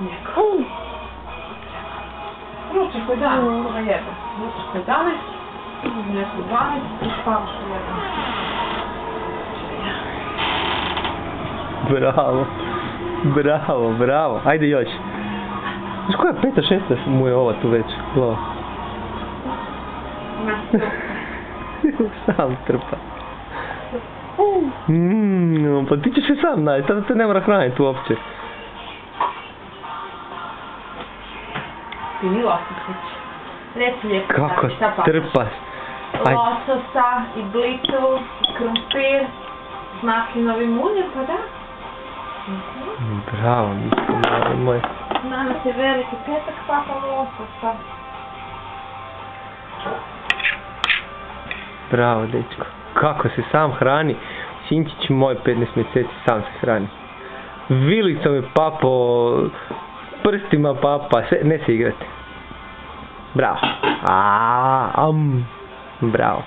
Njegov. Ručak koji dan, koga jebe. Ručak koji 11, neko 12 i spavaš u 1. Bravo. Bravo, bravo. Ajde još. Znaš koja 5, 6 mu je ova tu već? Glava. Sam trpa. Pa ti ćeš se sam naći, tada te ne mora hraniti uopće. Ti mi lososić. Reci lijepo Kako šta paš? trpaš. Lososa i blitu, krumpir, s maklinovim uljem, pa da? Bravo, mislim, moj. Danas je veliki petak, papa lososa. Bravo, dečko. Kako se sam hrani. Sinčić moj 15 mjeseci sam se hrani. Vilicom je papo, prstima papa, sve, ne se igrate. Bravo. Bravo.